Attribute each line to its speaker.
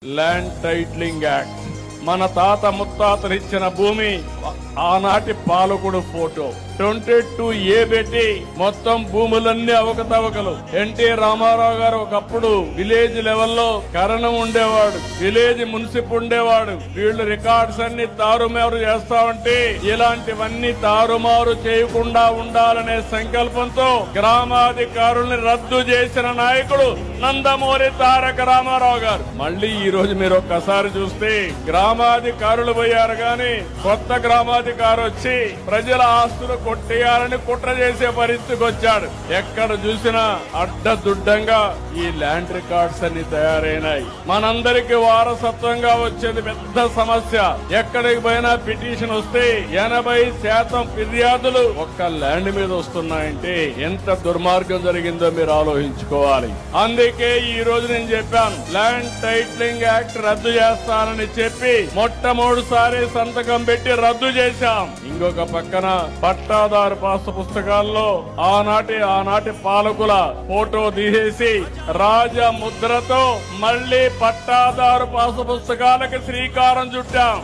Speaker 1: Land titling act మన తాత ముత్తాతలు ఇచ్చిన భూమి ఆనాటి పాలకుడు ఫోటో 22A పెట్టి మొత్తం భూములన్నీ అవకతవకలు. ఎన్టీ రామారావు గారు ఒకప్పుడు విలేజ్ లెవెల్లో కరణం ఉండేవాడు, విలేజ్ మున్సిప్ ఉండేవాడు. వీళ్ళు రికార్డ్స్ అన్ని తారుమారు చేస్తామంటే ఇలాంటివన్నీ తారుమారు చేయకుండా ఉండాలనే సంకల్పంతో గ్రామాధికారుల్ని రద్దు చేసిన నాయకుడు నందమూరి తారక రామారావు గారు. మళ్ళీ ఈ రోజు మీరు ఒక్కసారి చూస్తే గ్రామాధికారులు పోయారు గాని కొత్త గ్రామాధికారి వచ్చి ప్రజల ఆస్తులు కొట్టేయాలని కుట్ర చేసే పరిస్థితికి వచ్చాడు. ఎక్కడ చూసినా అడ్డదుడ్డంగా ఈ ల్యాండ్ రికార్డ్స్ అన్ని తయారైనాయి. మనందరికి వారసత్వంగా వచ్చేది పెద్ద సమస్య. ఎక్కడికి పోయినా పిటిషన్ వస్తే 80% ఫిర్యాదులు ఒక్క ల్యాండ్ మీద వస్తున్నాయంటే ఎంత దుర్మార్గం జరిగిందో మీరు ఆలోచించుకోవాలి. అందుకే ఈ రోజు నేను చెప్పాను, ల్యాండ్ టైటిలింగ్ యాక్ట్ రద్దు చేస్తానని చెప్పి మొట్టమొదటిసారి సంతకం పెట్టి రద్దు చేశాం. ఇంకొక పక్కన పట్టాదారు పాసు పుస్తకాల్లో ఆనాటి పాలకుల ఫోటో తీసేసి రాజ ముద్రతో మళ్లీ పట్టాదారు పాసు పుస్తకాలకు శ్రీకారం చుట్టాం.